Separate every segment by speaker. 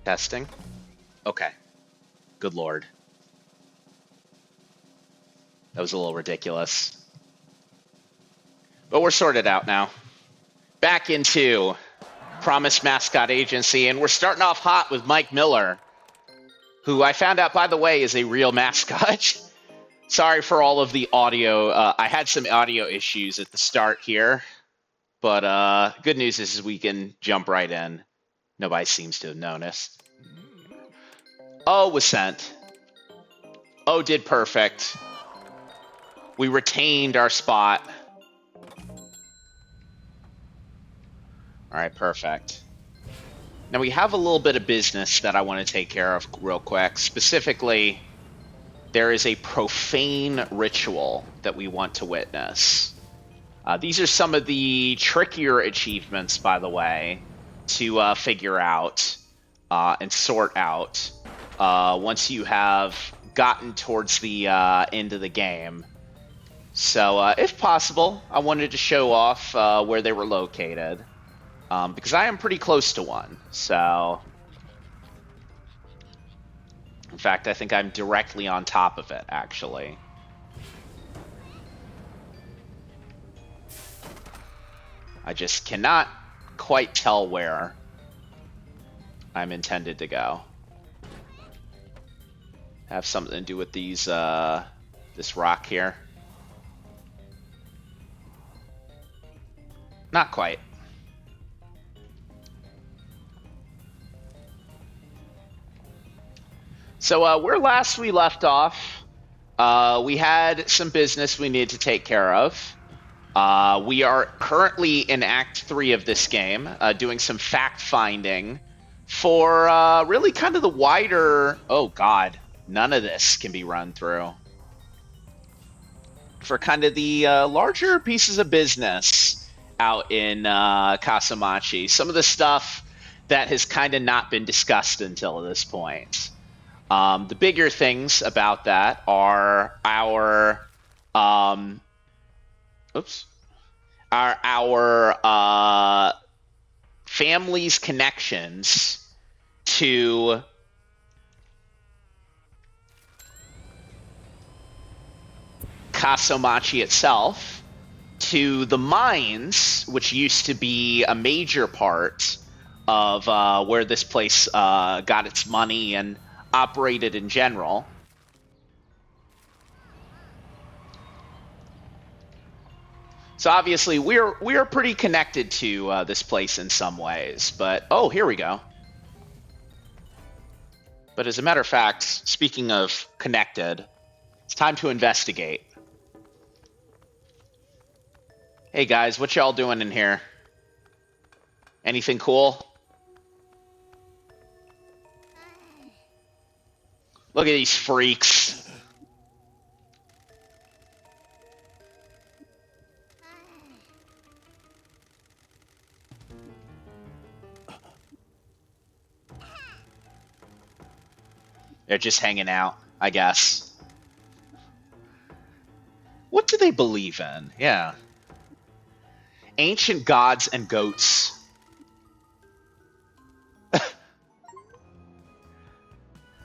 Speaker 1: Testing. Okay. Good lord. That was a little ridiculous. But we're sorted out now. Back into Promise Mascot Agency, and we're starting off hot with Mike Miller, who I found out, by the way, is a real mascot. Sorry for all of the audio. I had some audio issues at the start here, but good news is we can jump right in. Nobody seems to have noticed. O was sent. O did perfect. We retained our spot. All right, perfect. Now we have a little bit of business that I want to take care of real quick. Specifically, there is a profane ritual that we want to witness. These are some of the trickier achievements, by the way, to figure out and sort out once you have gotten towards the end of the game. So, if possible, I wanted to show off where they were located. Because I am pretty close to one, so... In fact, I think I'm directly on top of it, actually. I just cannot quite tell where I'm intended to go. Have something to do with these, this rock here. Not quite. So where last we left off, we had some business we needed to take care of. We are currently in Act 3 of this game, doing some fact-finding for really kind of the wider... Oh, God. None of this can be run through. For kind of the larger pieces of business out in Kasamachi. Some of the stuff that has kind of not been discussed until this point. The bigger things about that are our family's connections to Kasamachi itself, to the mines, which used to be a major part of where this place got its money and operated in general. So obviously we are pretty connected to this place in some ways, but oh, here we go. But as a matter of fact, speaking of connected, it's time to investigate. Hey guys, what y'all doing in here? Anything cool? Look at these freaks. They're just hanging out, I guess. What do they believe in? Yeah. Ancient gods and goats.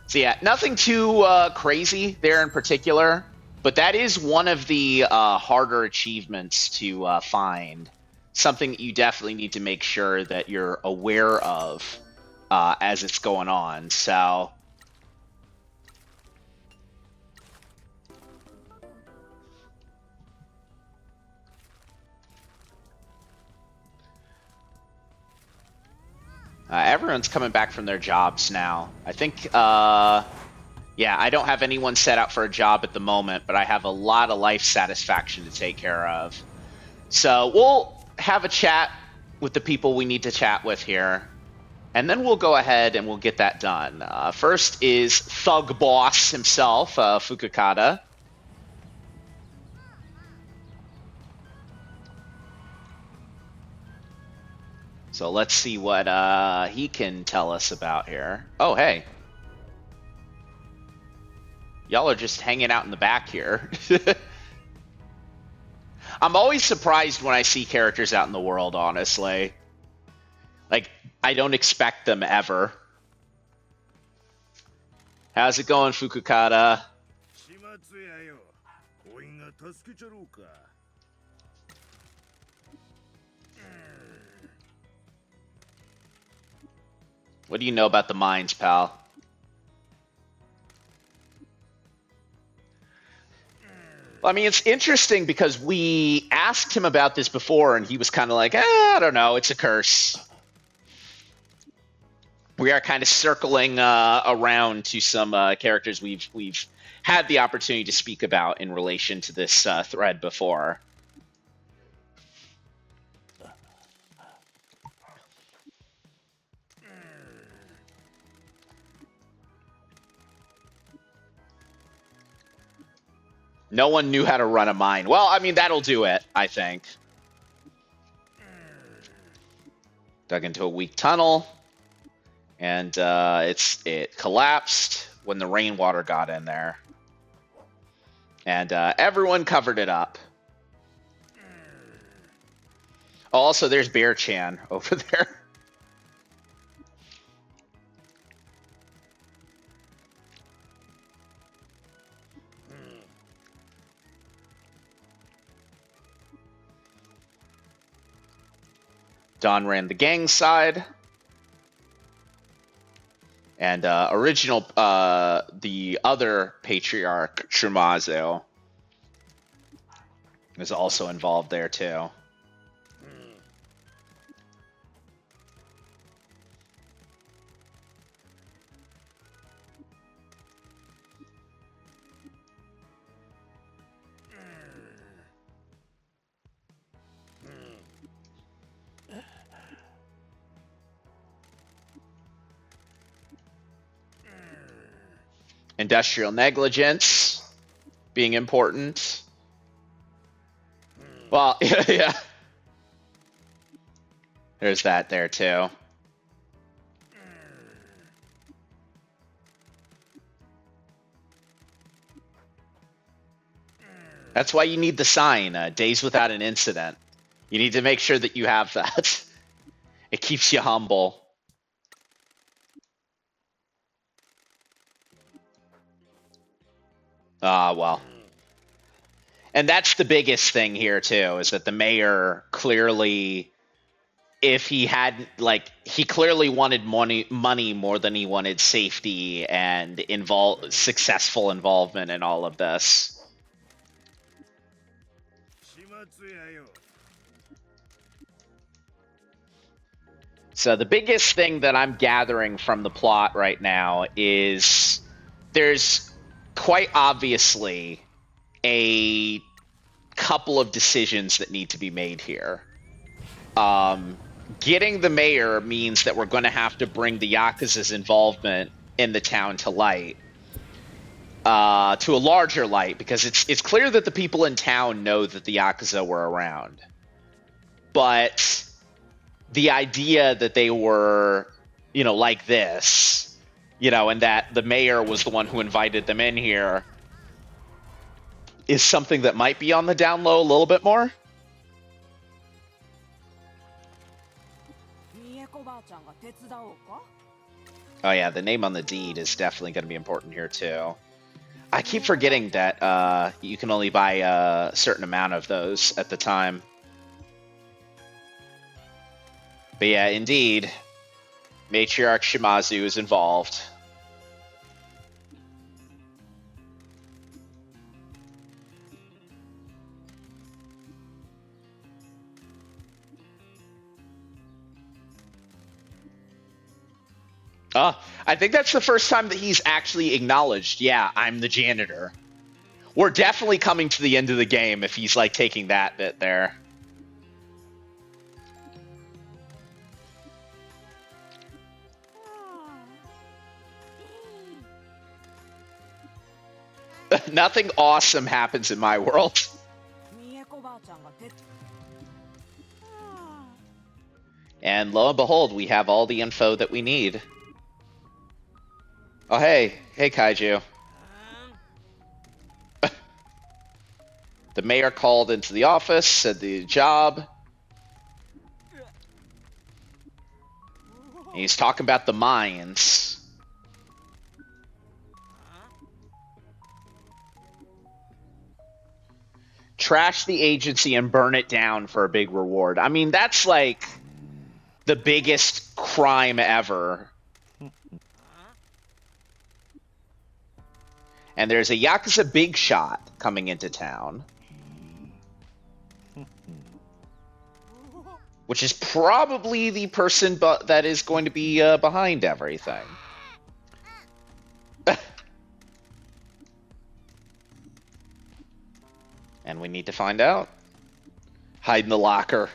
Speaker 1: So yeah, nothing too crazy there in particular, but that is one of the harder achievements to find. Something that you definitely need to make sure that you're aware of as it's going on. So everyone's coming back from their jobs now. I think, yeah, I don't have anyone set out for a job at the moment, but I have a lot of life satisfaction to take care of. So we'll have a chat with the people we need to chat with here, and then we'll go ahead and we'll get that done. First is Thug Boss himself, Fukukata. So let's see what he can tell us about here. Oh, hey. Y'all are just hanging out in the back here. I'm always surprised when I see characters out in the world, honestly. Like, I don't expect them ever. How's it going, Fukukata? What do you know about the mines, pal? Well, I mean, it's interesting because we asked him about this before, and he was kind of like, I don't know, it's a curse. We are kind of circling around to some characters we've had the opportunity to speak about in relation to this thread before. No one knew how to run a mine. Well, I mean, that'll do it, I think. Dug into a weak tunnel, and it collapsed when the rainwater got in there. And everyone covered it up. Also, there's Bear Chan over there. Don ran the gang side. And the other patriarch, Shumazo, is also involved there too. Industrial negligence being important. Well, yeah. There's that there too. That's why you need the sign, days without an incident. You need to make sure that you have that. It keeps you humble. Well. And that's the biggest thing here, too, is that the mayor clearly, if he had, like, he clearly wanted money more than he wanted safety and successful involvement in all of this. So the biggest thing that I'm gathering from the plot right now is there's quite obviously a couple of decisions that need to be made here. Getting the mayor means that we're going to have to bring the Yakuza's involvement in the town to light. To a larger light, because it's clear that the people in town know that the Yakuza were around. But the idea that they were, like this, and that the mayor was the one who invited them in here is something that might be on the down low a little bit more. Oh yeah, the name on the deed is definitely going to be important here too. I keep forgetting that you can only buy a certain amount of those at the time. But yeah, indeed, Matriarch Shimazu is involved. I think that's the first time that he's actually acknowledged, yeah, I'm the janitor. We're definitely coming to the end of the game if he's, like, taking that bit there. Nothing awesome happens in my world. And lo and behold, we have all the info that we need. Oh, hey, Kaiju. The mayor called into the office, said the job. And he's talking about the mines. Trash the agency and burn it down for a big reward. I mean, that's like the biggest crime ever. And there's a Yakuza big shot coming into town. Which is probably the person that is going to be behind everything. And we need to find out. Hide in the locker.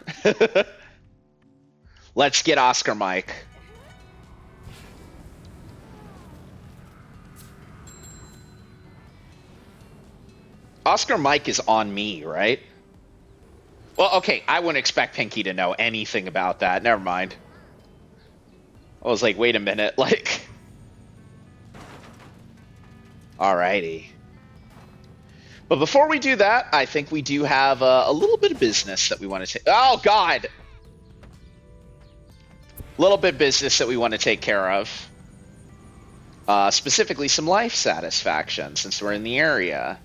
Speaker 1: Let's get Oscar Mike. Oscar Mike is on me, right? Well, okay, I wouldn't expect Pinky to know anything about that. Never mind. I was like, wait a minute, like... Alrighty. But before we do that, I think we do have a little bit of business that we want to take... Oh, God! A little bit of business that we want to take care of. Specifically, some life satisfaction, since we're in the area.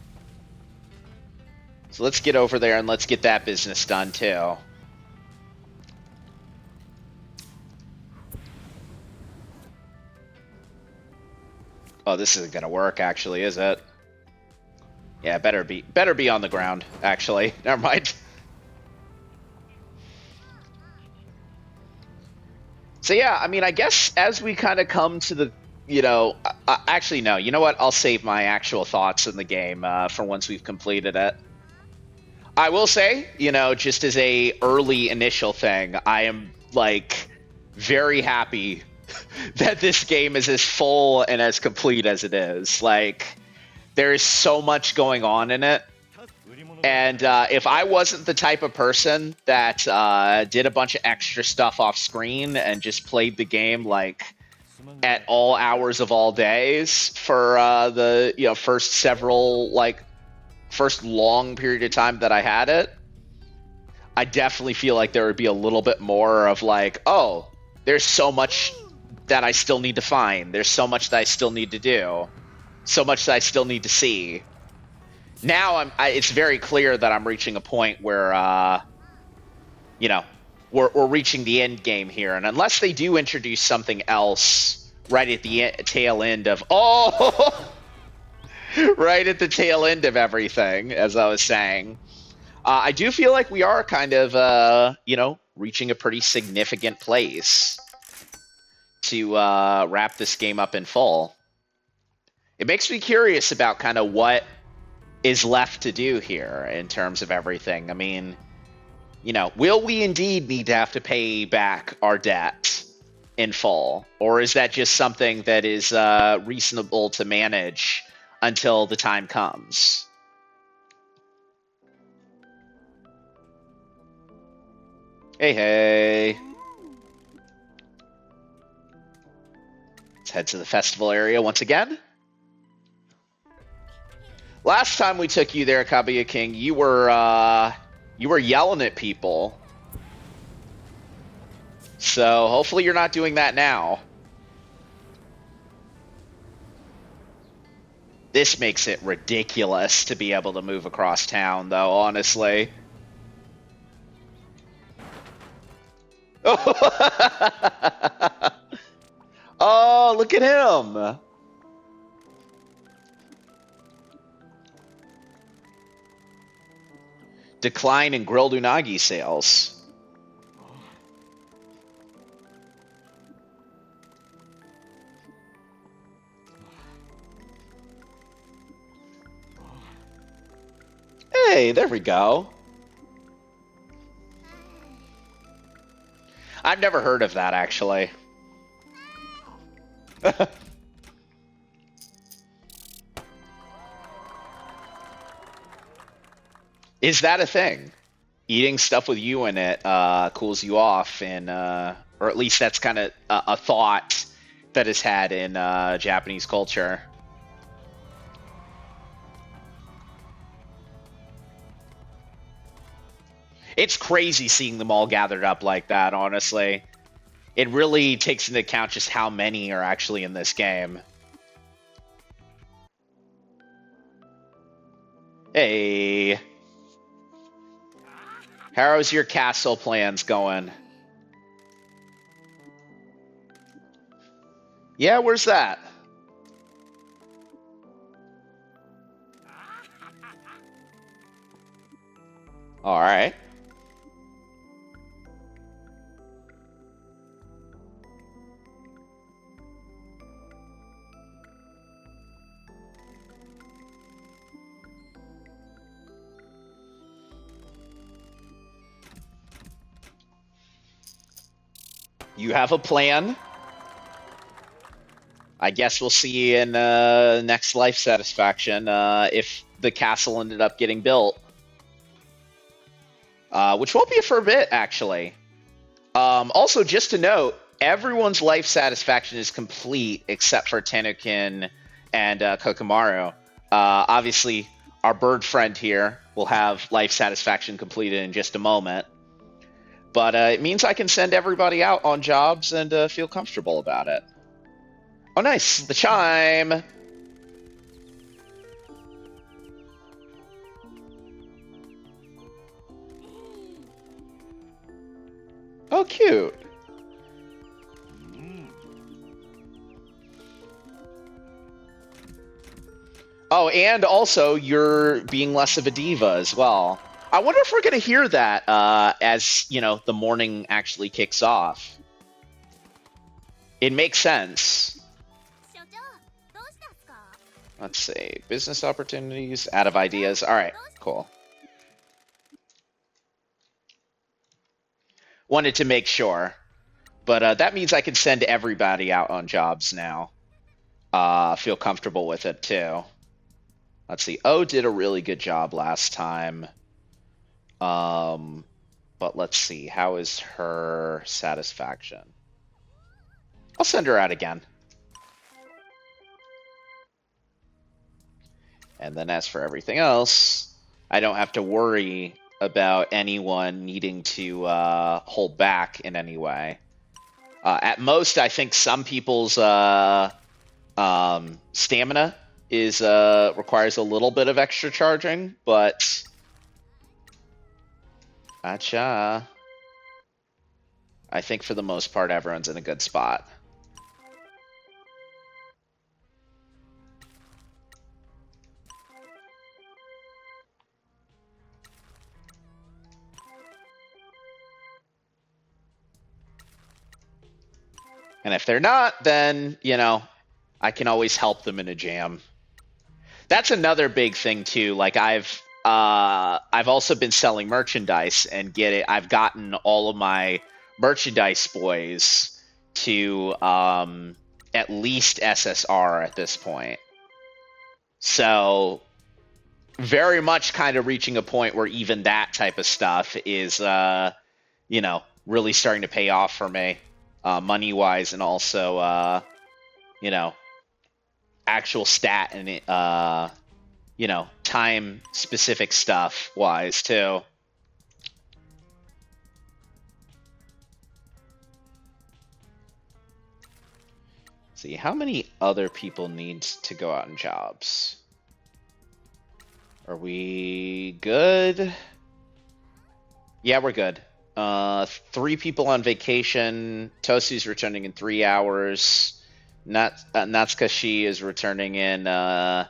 Speaker 1: So let's get over there and let's get that business done, too. Oh, this isn't going to work, actually, is it? Yeah, better be on the ground, actually. Never mind. So yeah, I mean, I guess as we kind of come to the, you know, actually no, you know what? I'll save my actual thoughts in the game for once we've completed it. I will say, you know, just as a early initial thing, I am like very happy that this game is as full and as complete as it is. Like, there is so much going on in it. And if I wasn't the type of person that did a bunch of extra stuff off screen and just played the game like at all hours of all days for the first long period of time that I had it, I definitely feel like there would be a little bit more of like, oh, there's so much that I still need to find. There's so much that I still need to do. So much that I still need to see. Now it's very clear that I'm reaching a point where, you know, we're reaching the end game here. And unless they do introduce something else right at the tail end of... Oh! Right at the tail end of everything, as I was saying. I do feel like we are kind of, you know, reaching a pretty significant place to wrap this game up in full. It makes me curious about kind of what is left to do here in terms of everything. I mean, you know, will we indeed need to have to pay back our debt in full? Or is that just something that is reasonable to manage until the time comes? Hey, hey. Let's head to the festival area once again. Last time we took you there, Kaguya King, you were yelling at people. So hopefully you're not doing that now. This makes it ridiculous to be able to move across town, though, honestly. Oh, look at him! Decline in grilled unagi sales. Hey, there we go. I've never heard of that, actually. Is that a thing? Eating stuff with you in it cools you off, and or at least that's kind of a thought that is had in Japanese culture. It's crazy seeing them all gathered up like that, honestly. It really takes into account just how many are actually in this game. Hey. How's your castle plans going? Yeah, where's that? All right. You have a plan. I guess we'll see in next life satisfaction if the castle ended up getting built. Which won't be for a bit, actually. Also, just to note, everyone's life satisfaction is complete except for Tanukin and Kokomaru. Obviously, our bird friend here will have life satisfaction completed in just a moment. But it means I can send everybody out on jobs and feel comfortable about it. Oh, nice. The chime. Oh, cute. Oh, and also you're being less of a diva as well. I wonder if we're going to hear that as, you know, the morning actually kicks off. It makes sense. Let's see. Business opportunities, out of ideas. All right, cool. Wanted to make sure. But that means I can send everybody out on jobs now. Feel comfortable with it, too. Let's see. O did a really good job last time. But let's see. How is her satisfaction? I'll send her out again. And then as for everything else, I don't have to worry about anyone needing to hold back in any way. At most, I think some people's stamina is requires a little bit of extra charging, but gotcha. I think for the most part, everyone's in a good spot. And if they're not, then, you know, I can always help them in a jam. That's another big thing too. Like I've also been selling merchandise and I've gotten all of my merchandise boys to at least SSR at this point. So very much kind of reaching a point where even that type of stuff is you know, really starting to pay off for me. Money-wise, and also, you know, actual stat and, you know, time-specific stuff-wise, too. Let's see, how many other people need to go out on jobs? Are we good? Yeah, we're good. 3 people on vacation. Tosu's returning in 3 hours. Natsukashi is returning in 11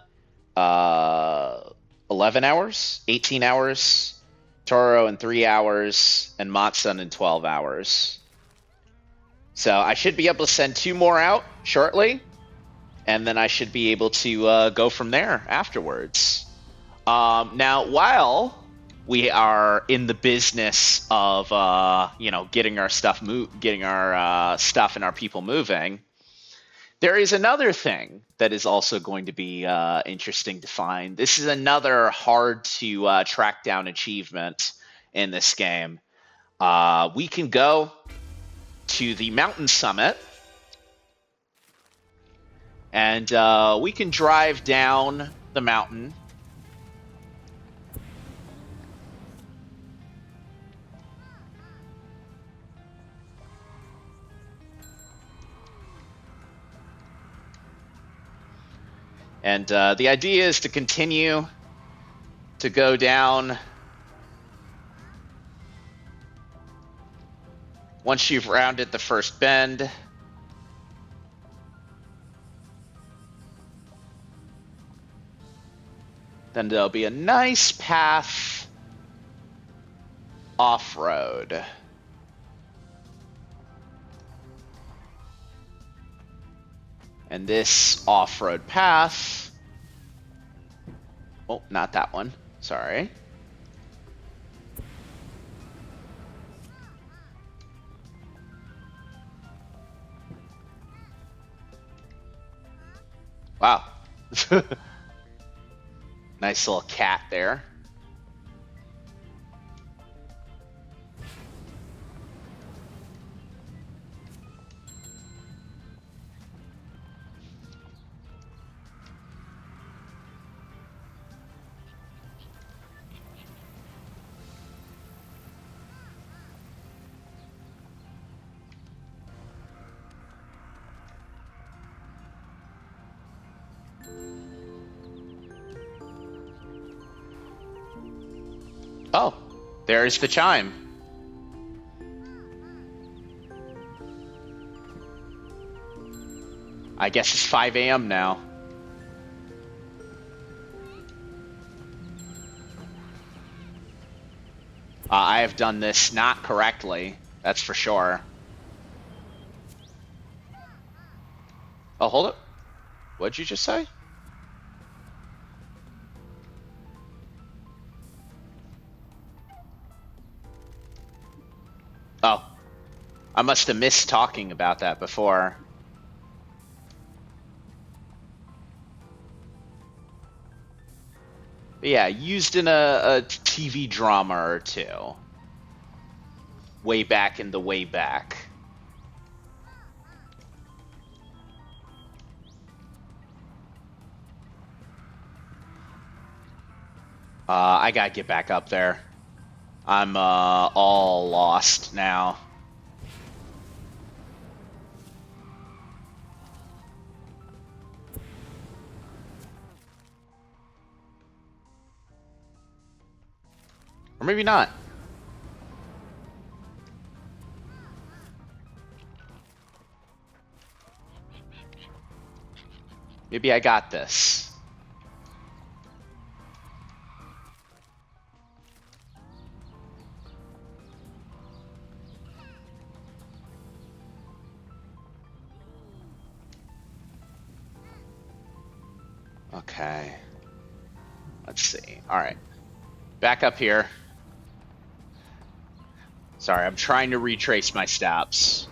Speaker 1: hours, 18 hours. Toro in 3 hours, and Matsun in 12 hours. So I should be able to send 2 more out shortly, and then I should be able to go from there afterwards. Now, while we are in the business of you know, getting our stuff and our people moving, there is another thing that is also going to be interesting to find. This is another hard to track down achievement in this game. We can go to the mountain summit, and we can drive down the mountain. And the idea is to continue to go down Once you've rounded the first bend, then there'll be a nice path off-road. And this off-road path... Oh, not that one. Sorry. Wow. Nice little cat there. Oh, there's the chime. I guess it's 5 a.m. now. I have done this not correctly, that's for sure. Oh, hold up. What'd you just say? Oh, I must have missed talking about that before. But yeah, used in a TV drama or two. Way back in the way back. I gotta get back up there. I'm all lost now. Or maybe not. Maybe I got this. Okay. Let's see. All right. Back up here. Sorry, I'm trying to retrace my steps.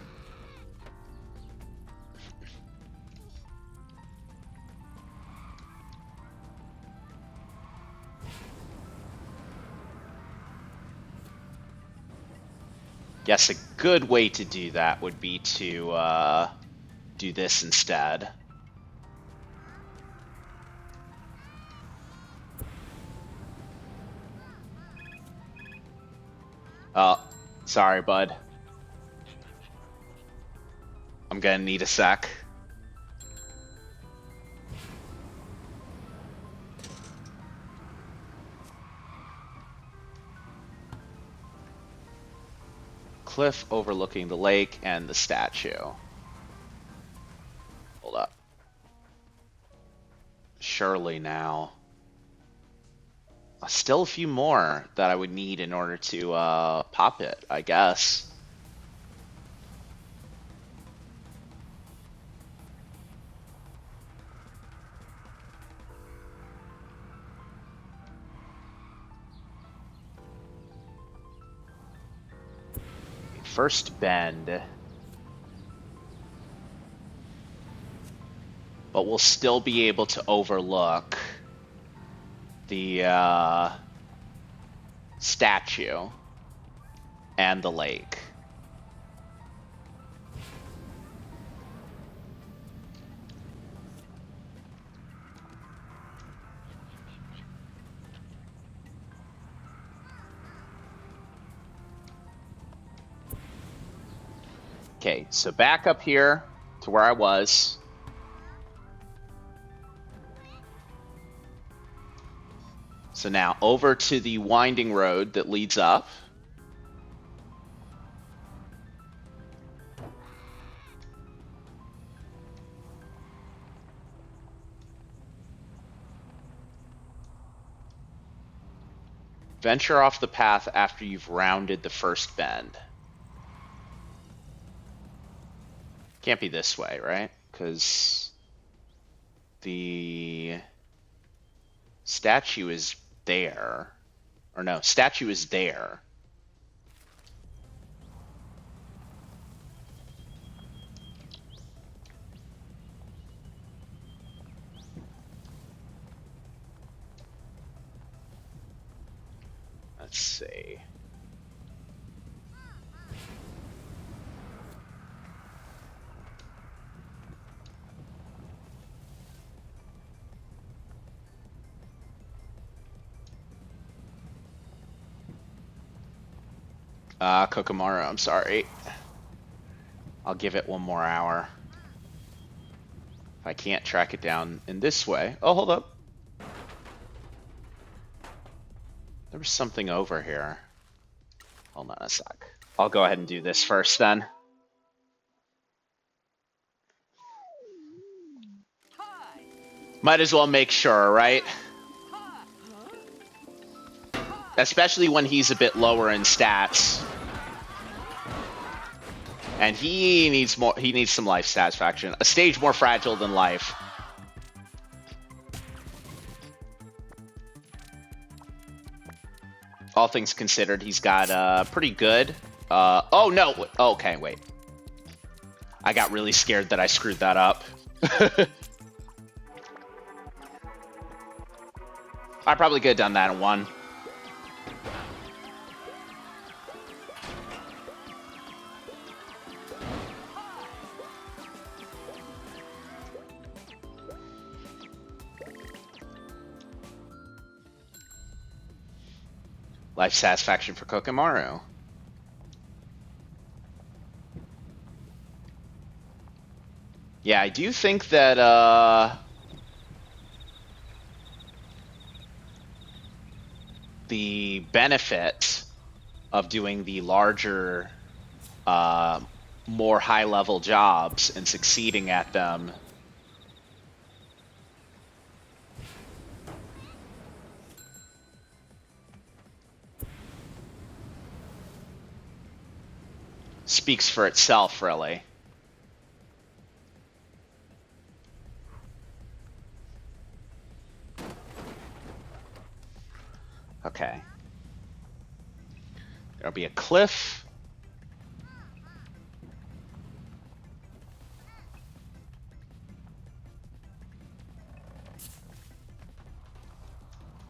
Speaker 1: Guess a good way to do that would be to do this instead. Oh, sorry, bud. I'm gonna need a sec. Cliff overlooking the lake and the statue. Hold up. Surely now. Still a few more that I would need in order to pop it, I guess. First bend. But we'll still be able to overlook the statue and the lake. Okay, so back up here to where I was. So now over to the winding road that leads up. Venture off the path after you've rounded the first bend. Can't be this way, right? Because the statue is there. Or no, statue is there. Let's see. Kokomaru, I'm sorry. I'll give it one more hour. If I can't track it down in this way. Oh, hold up. There was something over here. Hold on a sec. I'll go ahead and do this first then. Might as well make sure, right? Especially when he's a bit lower in stats. And he needs more. He needs some life satisfaction. A stage more fragile than life. All things considered, he's got pretty good. Oh no. Okay, wait. I got really scared that I screwed that up. I probably could have done that in one. Life satisfaction for Kokomaru. Yeah, I do think that the benefit of doing the larger, more high-level jobs and succeeding at them speaks for itself, really. Okay. There'll be a cliff.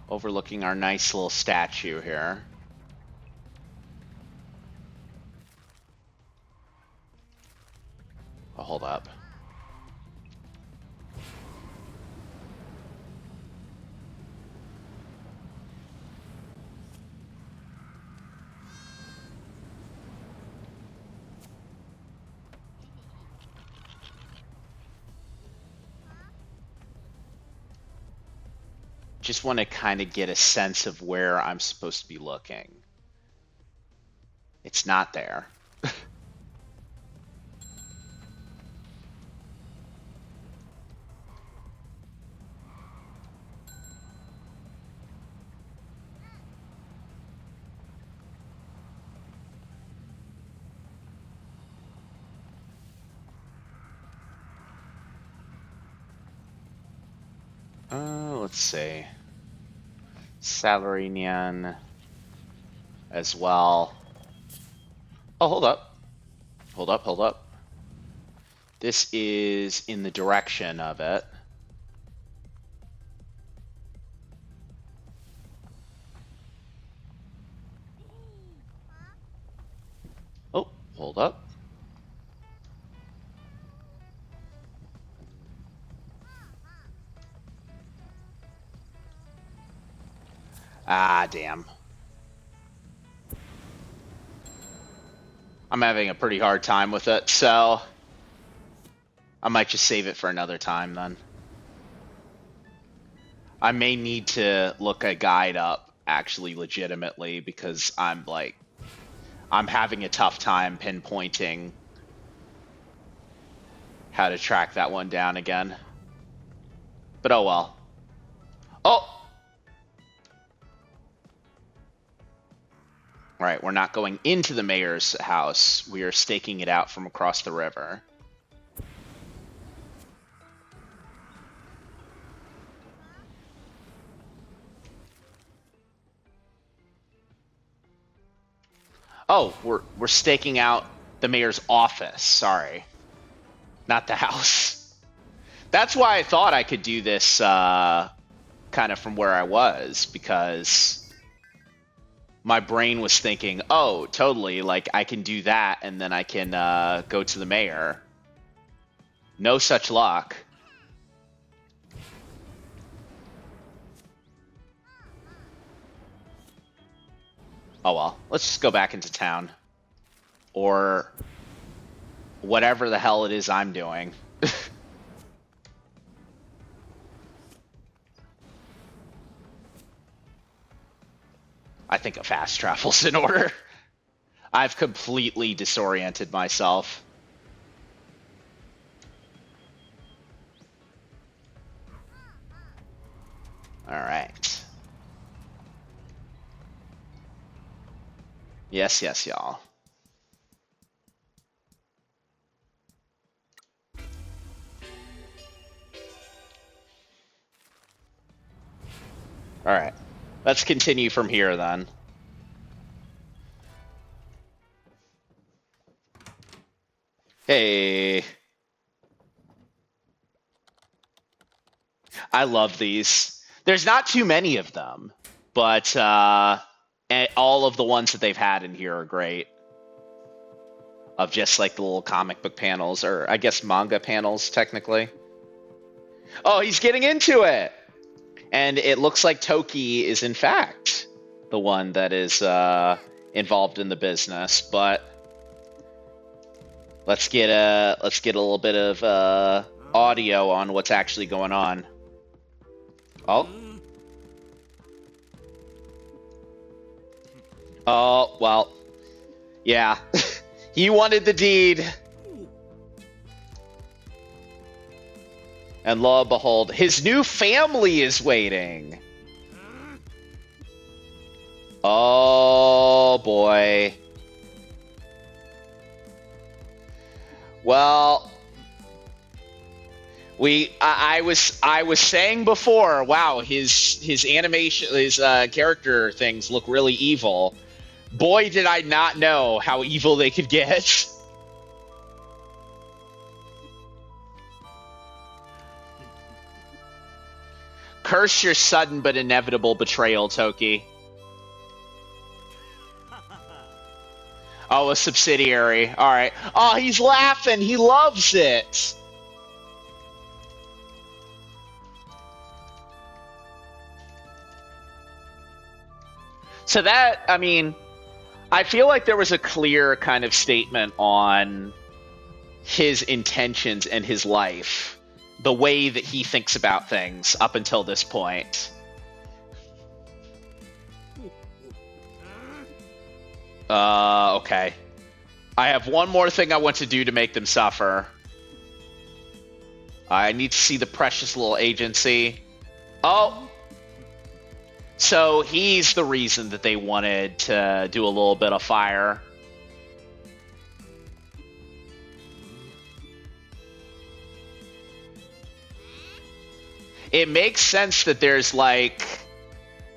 Speaker 1: Overlooking our nice little statue here. Oh, hold up. Just want to kind of get a sense of where I'm supposed to be looking. It's not there. Let's see. Salarinian as well. Oh, hold up. Hold up, hold up. This is in the direction of it. Oh, hold up. Ah, damn. I'm having a pretty hard time with it, so I might just save it for another time then. I may need to look a guide up, actually, legitimately, because I'm having a tough time pinpointing how to track that one down again. But oh well. Oh! Right, we're not going into the mayor's house. We are staking it out from across the river. Oh, we're staking out the mayor's office. Sorry, not the house. That's why I thought I could do this kind of from where I was, because my brain was thinking, oh, totally, like I can do that and then I can go to the mayor. No such luck. Oh well, let's just go back into town. Or whatever the hell it is I'm doing. I think a fast travel's in order. I've completely disoriented myself. All right. Yes, yes, y'all. All right. Let's continue from here then. Hey. I love these. There's not too many of them, but all of the ones that they've had in here are great. Of just like the little comic book panels, or I guess manga panels, technically. Oh, he's getting into it! And it looks like Toki is in fact the one that is involved in the business, but let's get a little bit of audio on what's actually going on. Oh. Oh, well. Yeah. He wanted the deed. And lo and behold, his new family is waiting. Oh, boy. Well, I was saying before, wow, his animation, his character things look really evil. Boy, did I not know how evil they could get. Curse your sudden but inevitable betrayal, Toki. Oh, a subsidiary. All right. Oh, he's laughing. He loves it. So that, I mean, I feel like there was a clear kind of statement on his intentions and his life, the way that he thinks about things up until this point. Okay. I have one more thing I want to do to make them suffer. I need to see the precious little agency. Oh! So he's the reason that they wanted to do a little bit of fire. It makes sense that there's like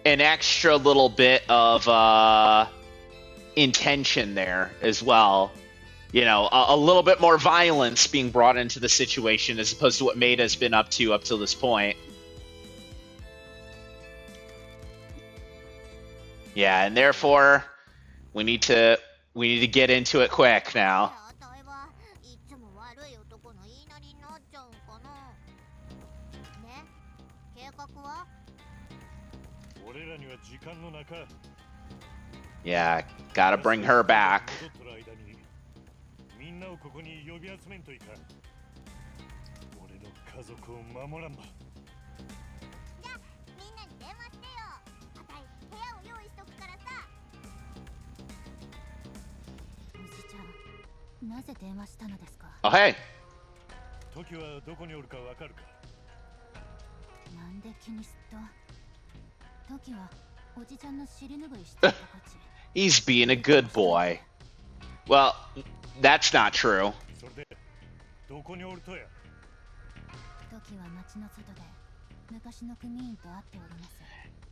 Speaker 1: an extra little bit of intention there as well. You know, a little bit more violence being brought into the situation as opposed to what Maida's been up till this point. Yeah, and therefore we need to get into it quick now. Yeah, gotta bring her back. Oh, hey. He's being a good boy. Well, that's not true.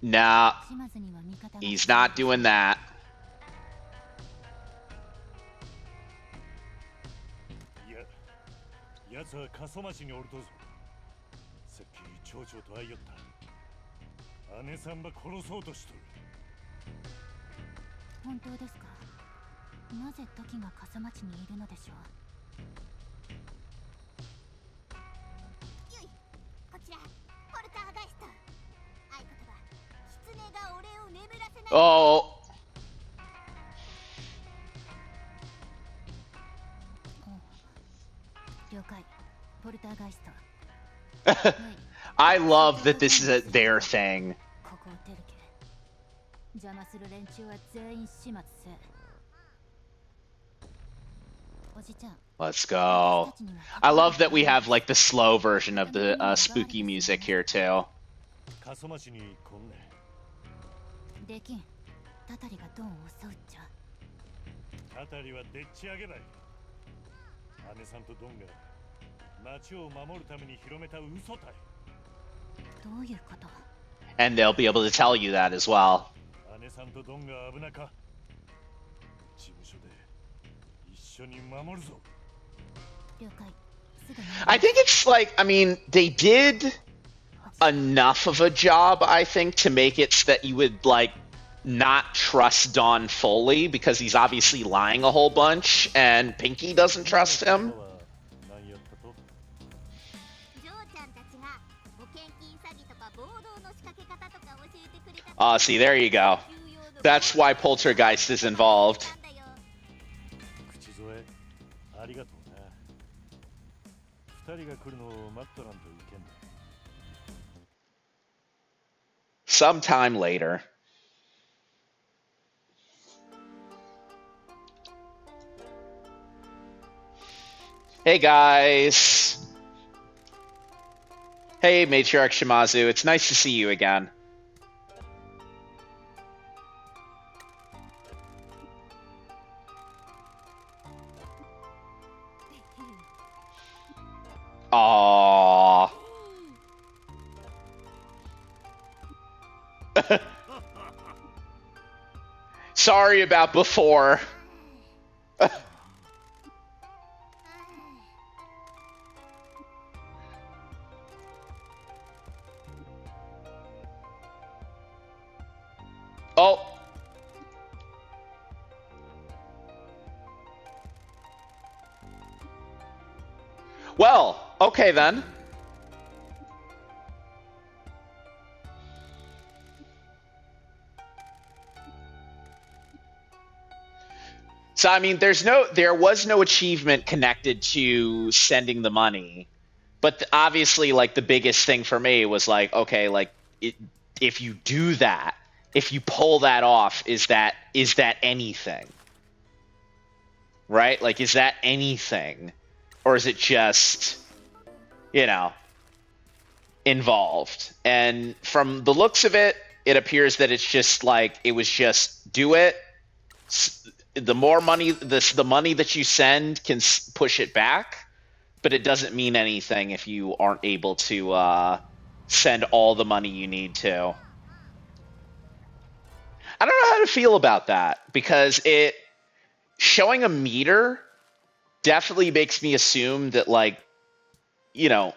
Speaker 1: Nah, he's not doing that. Oh. I love that this is their thing. Let's go. I love that we have like the slow version of the spooky music here too. And they'll be able to tell you that as well. I think it's like, I mean, they did enough of a job, I think, to make it so that you would like not trust Don fully, because he's obviously lying a whole bunch and Pinky doesn't trust him. See, there you go. That's why Poltergeist is involved. Sometime later. Hey guys. Hey Matriarch Shimazu, it's nice to see you again. Aww. Sorry about before. Oh. Well, okay then. So I mean, there was no achievement connected to sending the money, but obviously, like the biggest thing for me was like, okay, like if you do that, if you pull that off, is that anything, right? Like, is that anything, or is it just, you know, involved? And from the looks of it, it appears that it's just like it was just do it. The more money, the money that you send can push it back, but it doesn't mean anything if you aren't able to send all the money you need to. I don't know how to feel about that, because it showing a meter definitely makes me assume that, like, you know,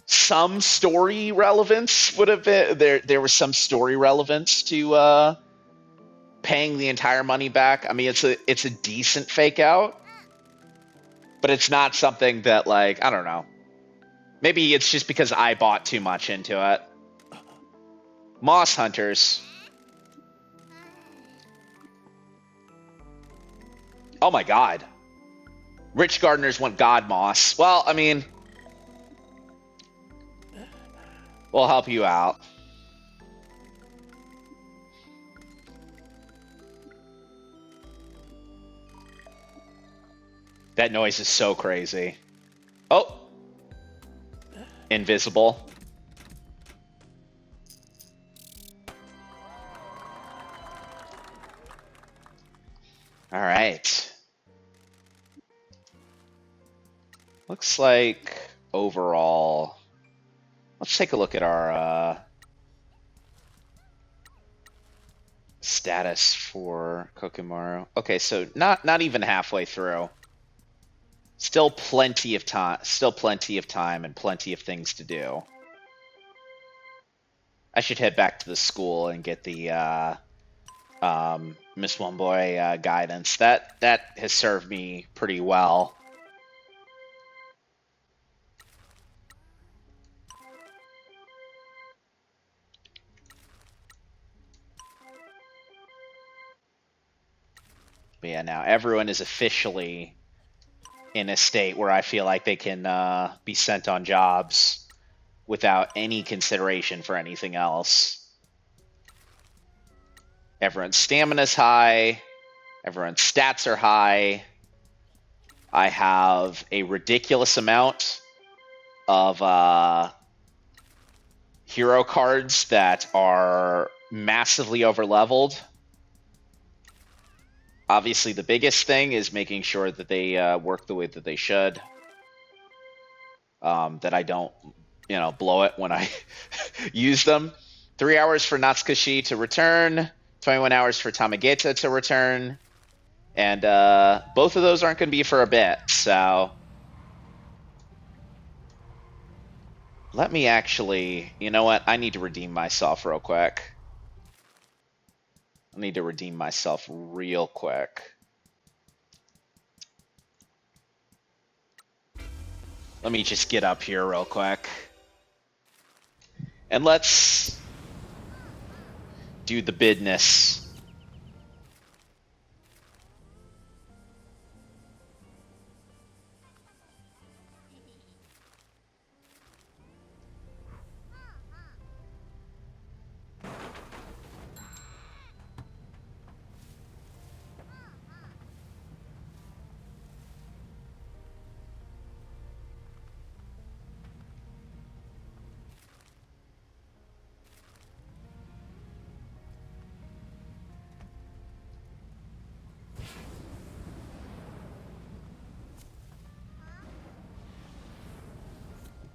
Speaker 1: some story relevance would have been there. There was some story relevance to paying the entire money back. I mean, it's a decent fake out, but it's not something that, like, I don't know. Maybe it's just because I bought too much into it. Moss Hunters. Oh my god. Rich gardeners want god moss. Well, I mean, we'll help you out. That noise is so crazy. Oh! Invisible. All right. Looks like overall, let's take a look at our status for Kokomaru. Okay, so not even halfway through. Still plenty of time. Still plenty of time and plenty of things to do. I should head back to the school and get the Miss One Boy guidance. That has served me pretty well. But yeah, now everyone is officially in a state where I feel like they can be sent on jobs without any consideration for anything else. Everyone's stamina's high. Everyone's stats are high. I have a ridiculous amount of hero cards that are massively overleveled. Obviously, the biggest thing is making sure that they work the way that they should. That I don't, blow it when I use them. 3 hours for Natsukashi to return. 21 hours for Tamageta to return. And both of those aren't going to be for a bit, so... Let me actually... You know what? I need to redeem myself real quick. I need to redeem myself real quick. Let me just get up here real quick. And let's do the business.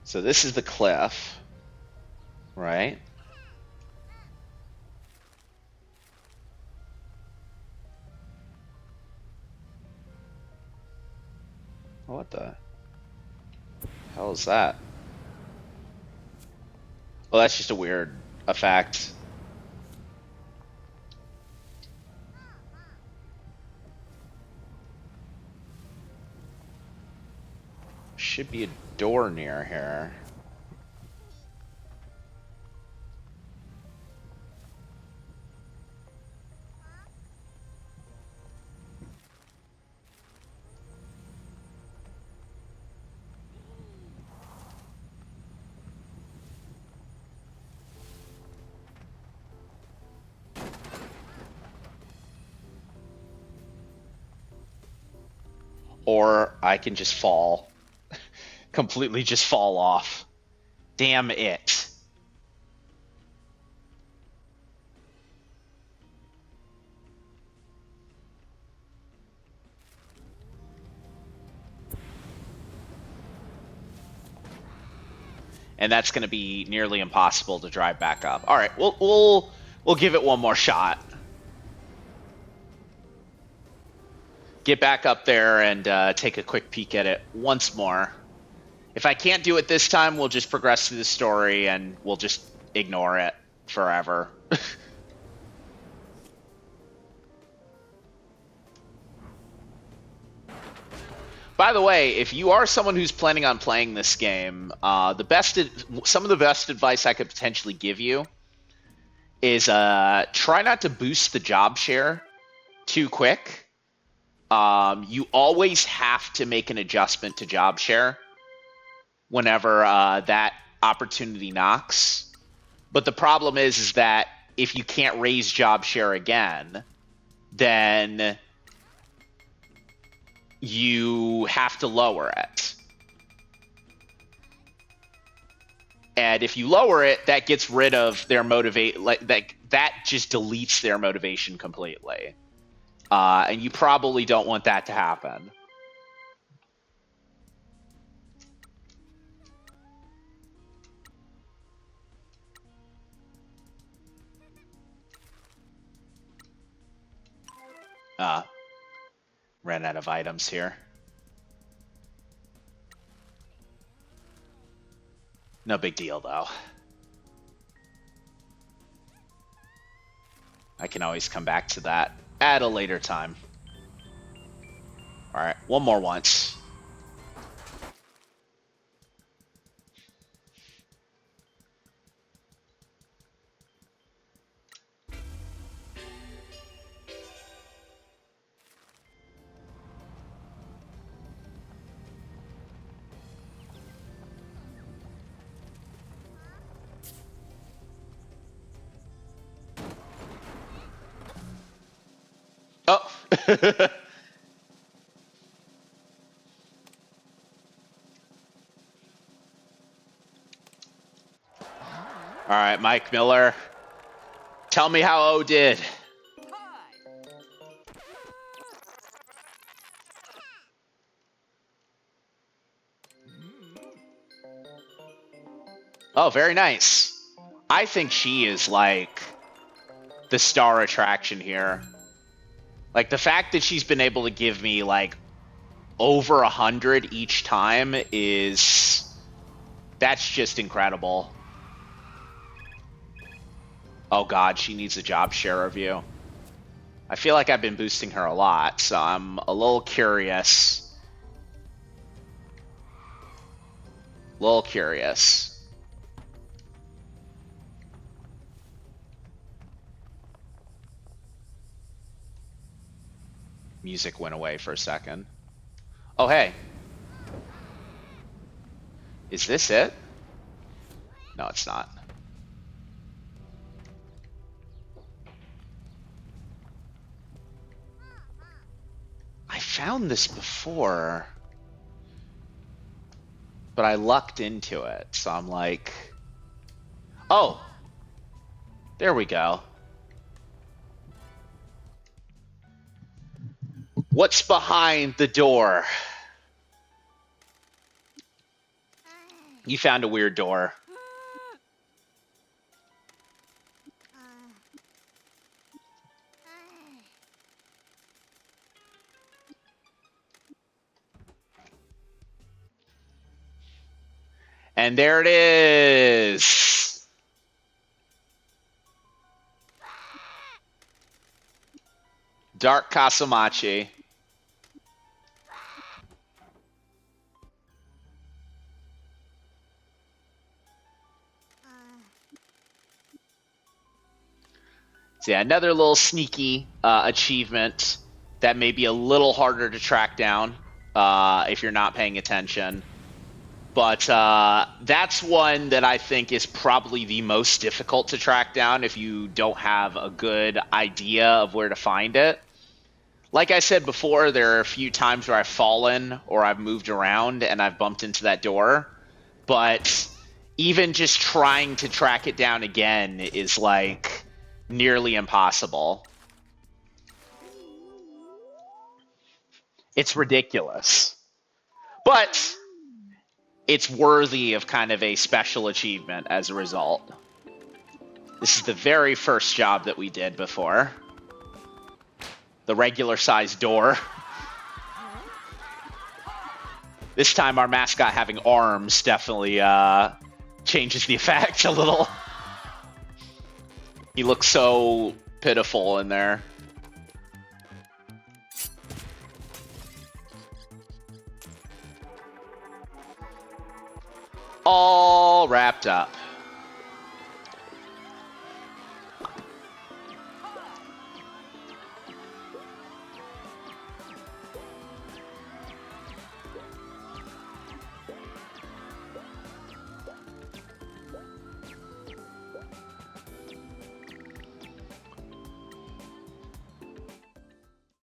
Speaker 1: So this is the cliff, right? What the hell is that? Well, that's just a weird effect. Should be a door near here. Or I can just fall. Completely just fall off. Damn it. And that's going to be nearly impossible to drive back up. All right, we'll give it one more shot. Get back up there and take a quick peek at it once more. If I can't do it this time, we'll just progress through the story and we'll just ignore it forever. By the way, if you are someone who's planning on playing this game, some of the best advice I could potentially give you is try not to boost the job share too quick. You always have to make an adjustment to job share whenever that opportunity knocks. But the problem is that if you can't raise job share again, then you have to lower it. And if you lower it, that gets rid of their that just deletes their motivation completely. And you probably don't want that to happen. Ran out of items here. No big deal, though. I can always come back to that at a later time. All right, one more once. Oh. All right, Mike Miller. Tell me how O did. Oh, very nice. I think she is like the star attraction here. Like the fact that she's been able to give me like over 100 each time that's just incredible. Oh god, she needs a job share review. I feel like I've been boosting her a lot, so I'm a little curious. Music went away for a second. Oh, hey. Is this it? No, it's not. I found this before, but I lucked into it, so I'm like, oh, there we go. What's behind the door? You found a weird door. And there it is. Dark Kasamachi. So yeah, another little sneaky achievement that may be a little harder to track down if you're not paying attention. But that's one that I think is probably the most difficult to track down if you don't have a good idea of where to find it. Like I said before, there are a few times where I've fallen or I've moved around and I've bumped into that door. But even just trying to track it down again is like nearly impossible. It's ridiculous. But it's worthy of kind of a special achievement as a result. This is the very first job that we did before. The regular sized door. This time our mascot having arms definitely changes the effect a little. He looks so pitiful in there. All wrapped up.